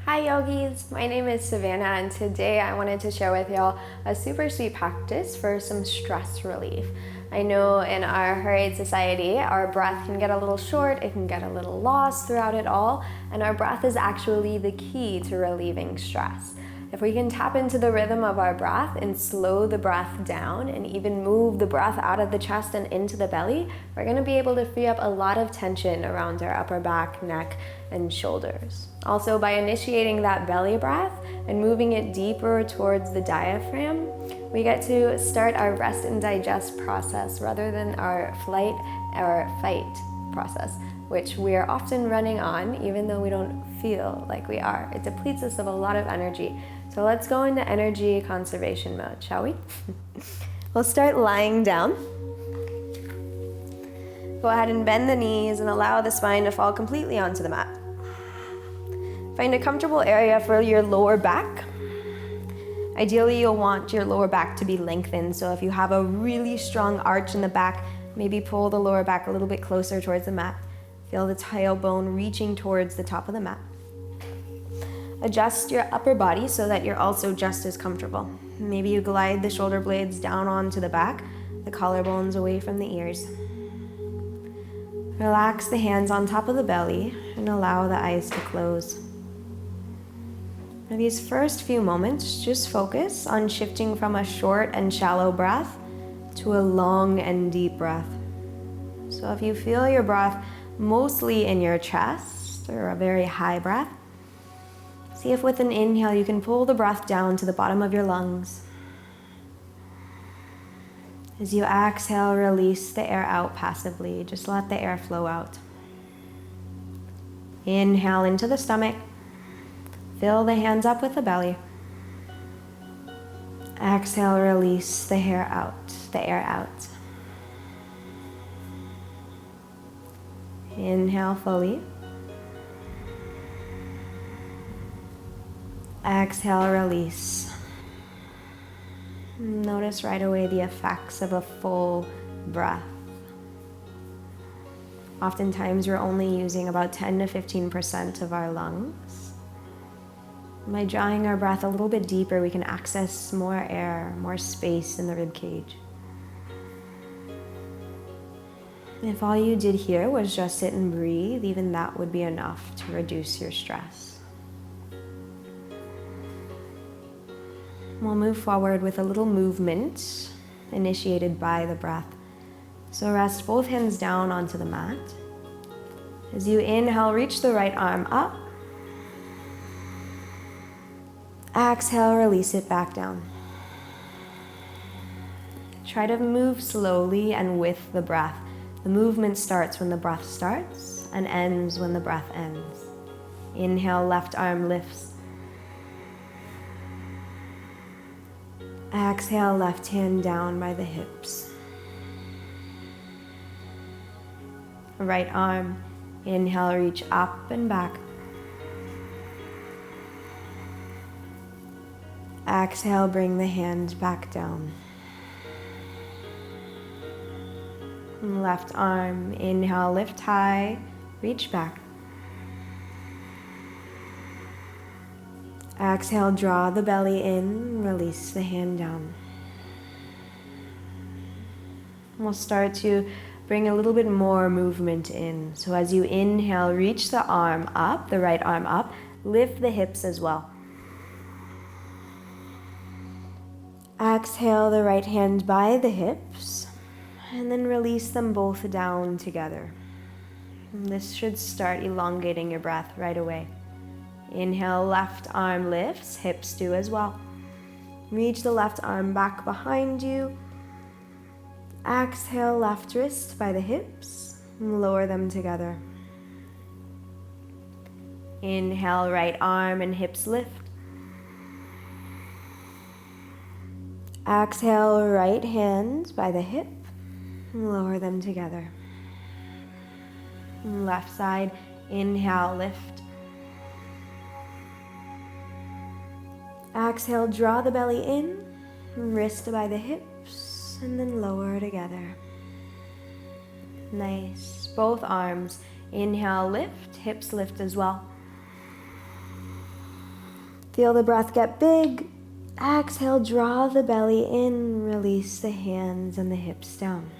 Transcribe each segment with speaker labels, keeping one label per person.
Speaker 1: Hi yogis, my name is Savannah and today I wanted to share with y'all a super sweet practice for some stress relief. I know in our hurried society, our breath can get a little short, it can get a little lost throughout it all, and our breath is actually the key to relieving stress. If we can tap into the rhythm of our breath and slow the breath down and even move the breath out of the chest and into the belly, we're going to be able to free up a lot of tension around our upper back, neck, and shoulders. Also, by initiating that belly breath and moving it deeper towards the diaphragm, we get to start our rest and digest process rather than our flight or fight process, which we are often running on even though we don't feel like we are. It depletes us of a lot of energy. So let's go into energy conservation mode, shall we? We'll start lying down. Go ahead and bend the knees and allow the spine to fall completely onto the mat. Find a comfortable area for your lower back. Ideally, you'll want your lower back to be lengthened, so if you have a really strong arch in the back, maybe pull the lower back a little bit closer towards the mat. Feel the tailbone reaching towards the top of the mat. Adjust your upper body so that you're also just as comfortable. Maybe you glide the shoulder blades down onto the back, the collarbones away from the ears. Relax the hands on top of the belly and allow the eyes to close. For these first few moments, just focus on shifting from a short and shallow breath to a long and deep breath. So if you feel your breath mostly in your chest or a very high breath, see if with an inhale you can pull the breath down to the bottom of your lungs. As you exhale, release the air out passively. Just let the air flow out. Inhale into the stomach. Fill the hands up with the belly. Exhale, release the air out. Inhale fully. Exhale, release. Notice right away the effects of a full breath. Oftentimes we're only using about 10 to 15% of our lungs. By drawing our breath a little bit deeper, we can access more air, more space in the rib cage. If all you did here was just sit and breathe, even that would be enough to reduce your stress. We'll move forward with a little movement initiated by the breath. So rest both hands down onto the mat. As you inhale, reach the right arm up. Exhale, release it back down. Try to move slowly and with the breath. The movement starts when the breath starts and ends when the breath ends. Inhale, left arm lifts. Exhale, left hand down by the hips. Right arm, inhale, reach up and back. Exhale, bring the hand back down. Left arm, inhale, lift high, reach back. Exhale, draw the belly in, release the hand down. We'll start to bring a little bit more movement in. So as you inhale, reach the arm up, the right arm up, lift the hips as well. Exhale the right hand by the hips, and then release them both down together. And this should start elongating your breath right away. Inhale, left arm lifts, hips do as well. Reach the left arm back behind you. Exhale, left wrist by the hips, and lower them together. Inhale, right arm and hips lift. Exhale, right hand by the hip, and lower them together. Left side, inhale, lift. Exhale, draw the belly in, wrist by the hips, and then lower together. Nice. Both arms, inhale, lift, hips lift as well. Feel the breath get big. Exhale, draw the belly in, release the hands and the hips down.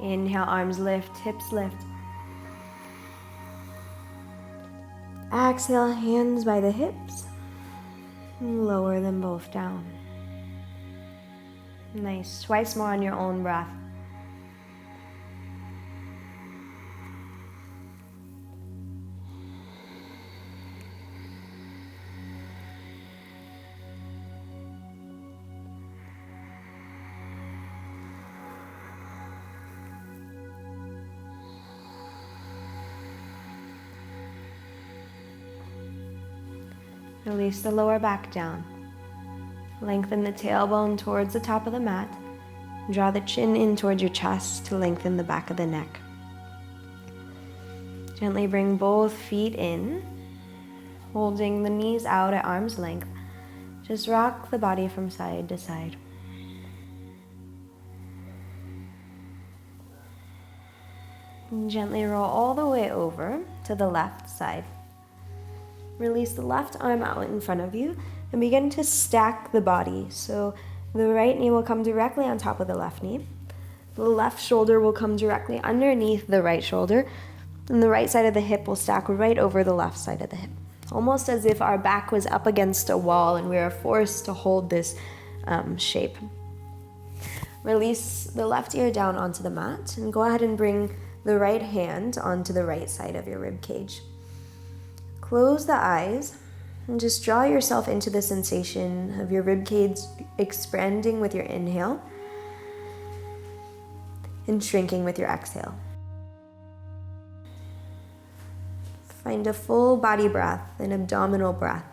Speaker 1: Inhale, arms lift, hips lift. Exhale, hands by the hips. Lower them both down. Nice. Twice more on your own breath. Release the lower back down. Lengthen the tailbone towards the top of the mat. Draw the chin in towards your chest to lengthen the back of the neck. Gently bring both feet in, holding the knees out at arm's length. Just rock the body from side to side. And gently roll all the way over to the left side. Release the left arm out in front of you and begin to stack the body. So the right knee will come directly on top of the left knee. The left shoulder will come directly underneath the right shoulder. And the right side of the hip will stack right over the left side of the hip. Almost as if our back was up against a wall and we are forced to hold this shape. Release the left ear down onto the mat and go ahead and bring the right hand onto the right side of your rib cage. Close the eyes and just draw yourself into the sensation of your rib cage expanding with your inhale and shrinking with your exhale. Find a full body breath, an abdominal breath.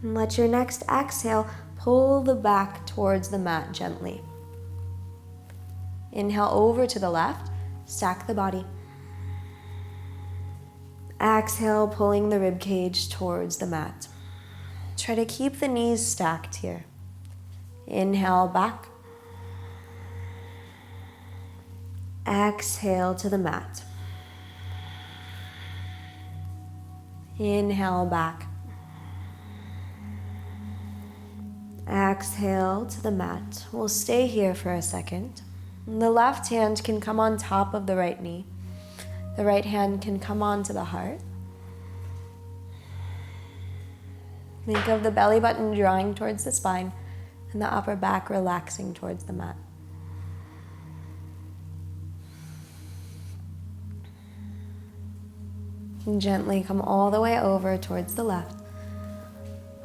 Speaker 1: And let your next exhale pull the back towards the mat gently. Inhale over to the left, stack the body. Exhale, pulling the rib cage towards the mat. Try to keep the knees stacked here. Inhale back. Exhale to the mat. Inhale back. Exhale to the mat. We'll stay here for a second. The left hand can come on top of the right knee. The right hand can come onto the heart. Think of the belly button drawing towards the spine and the upper back relaxing towards the mat. And gently come all the way over towards the left.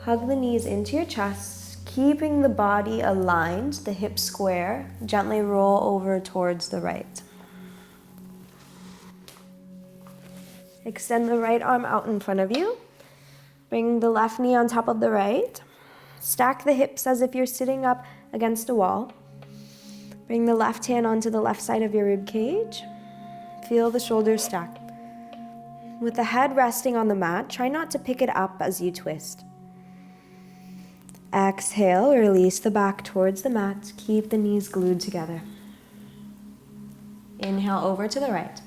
Speaker 1: Hug the knees into your chest. Keeping the body aligned, the hips square, gently roll over towards the right. Extend the right arm out in front of you. Bring the left knee on top of the right. Stack the hips as if you're sitting up against a wall. Bring the left hand onto the left side of your rib cage. Feel the shoulders stack. With the head resting on the mat, try not to pick it up as you twist. Exhale, release the back towards the mat. Keep the knees glued together. Inhale over to the right.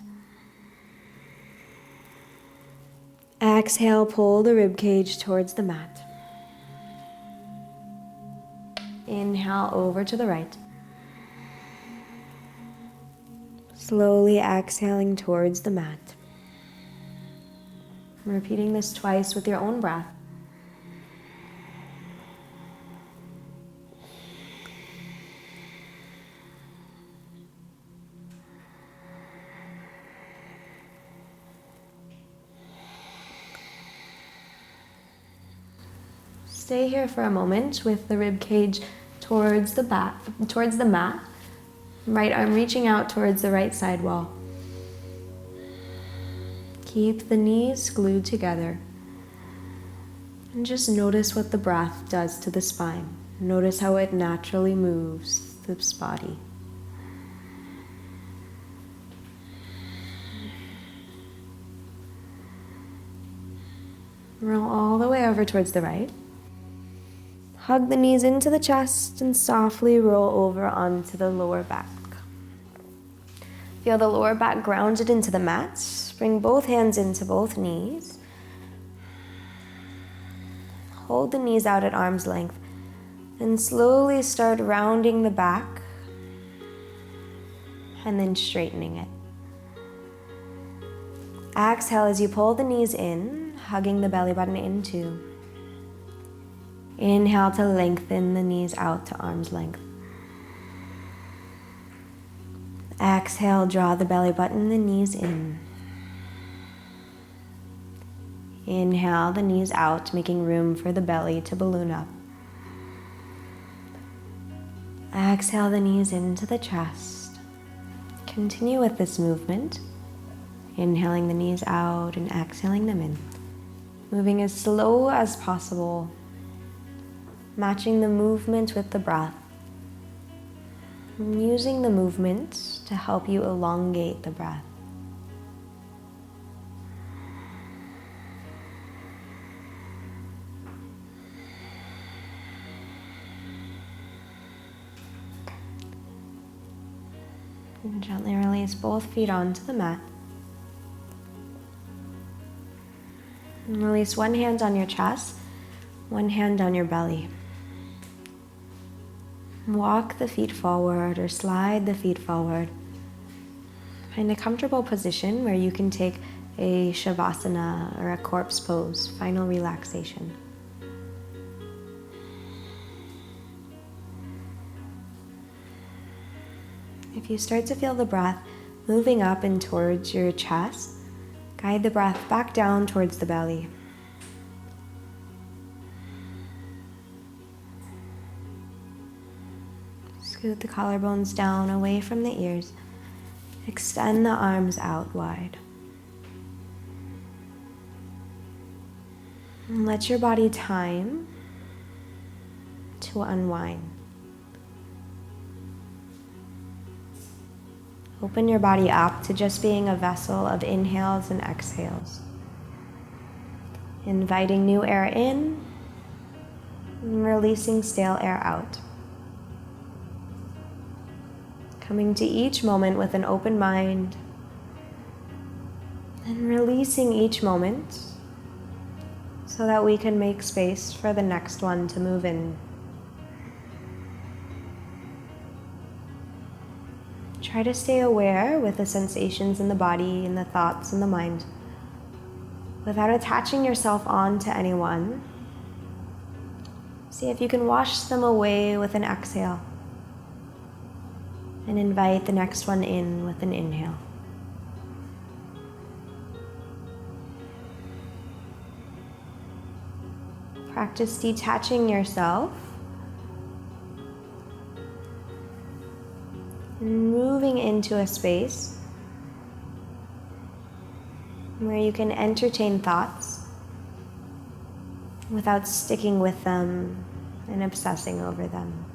Speaker 1: Exhale, pull the rib cage towards the mat. Inhale over to the right. Slowly exhaling towards the mat. Repeating this twice with your own breath. Stay here for a moment with the rib cage towards the mat. Right arm reaching out towards the right side wall. Keep the knees glued together. And just notice what the breath does to the spine. Notice how it naturally moves this body. Roll all the way over towards the right. Hug the knees into the chest and softly roll over onto the lower back. Feel the lower back grounded into the mat. Bring both hands into both knees. Hold the knees out at arm's length and slowly start rounding the back and then straightening it. Exhale as you pull the knees in, hugging the belly button in too. Inhale to lengthen the knees out to arm's length. Exhale, draw the belly button, the knees in. Inhale, the knees out, making room for the belly to balloon up. Exhale, the knees into the chest. Continue with this movement. Inhaling the knees out and exhaling them in. Moving as slow as possible. Matching the movement with the breath. And using the movement to help you elongate the breath. And gently release both feet onto the mat. And release one hand on your chest, one hand on your belly. Walk the feet forward or slide the feet forward. Find a comfortable position where you can take a shavasana or a corpse pose, final relaxation. If you start to feel the breath moving up and towards your chest, guide the breath back down towards the belly. Scoot the collarbones down away from the ears. Extend the arms out wide. And let your body time to unwind. Open your body up to just being a vessel of inhales and exhales. Inviting new air in and releasing stale air out. Coming to each moment with an open mind and releasing each moment so that we can make space for the next one to move in. Try to stay aware with the sensations in the body and the thoughts in the mind without attaching yourself on to anyone. See if you can wash them away with an exhale and invite the next one in with an inhale. Practice detaching yourself and moving into a space where you can entertain thoughts without sticking with them and obsessing over them.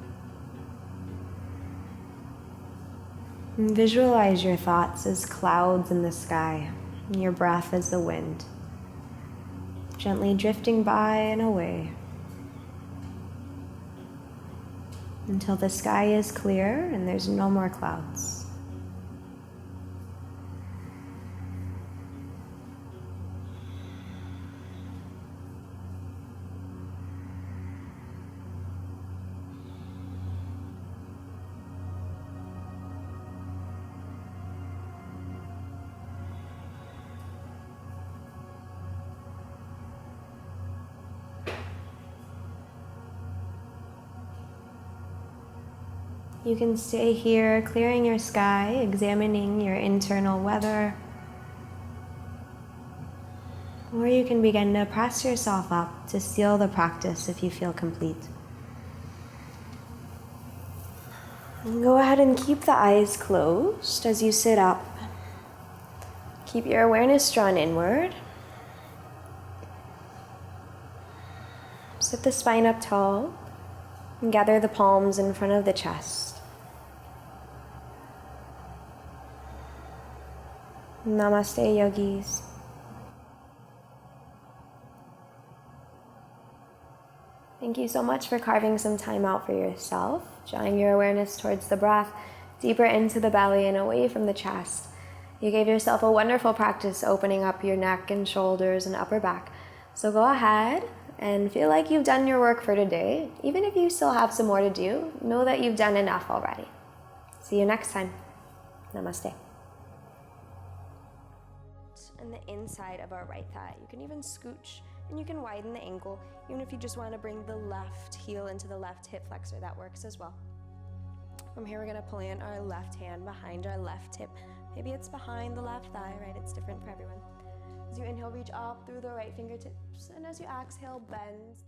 Speaker 1: And visualize your thoughts as clouds in the sky, and your breath as the wind, gently drifting by and away until the sky is clear and there's no more clouds. You can stay here, clearing your sky, examining your internal weather. Or you can begin to press yourself up to seal the practice if you feel complete. And go ahead and keep the eyes closed as you sit up. Keep your awareness drawn inward. Sit the spine up tall and gather the palms in front of the chest. Namaste, yogis. Thank you so much for carving some time out for yourself, drawing your awareness towards the breath, deeper into the belly and away from the chest. You gave yourself a wonderful practice opening up your neck and shoulders and upper back. So go ahead and feel like you've done your work for today. Even if you still have some more to do, know that you've done enough already. See you next time. Namaste. And the inside of our right thigh. You can even scooch and you can widen the ankle. Even if you just want to bring the left heel into the left hip flexor, that works as well. From here, we're going to plant our left hand behind our left hip. Maybe it's behind the left thigh, right? It's different for everyone. As you inhale, reach up through the right fingertips. And as you exhale, bend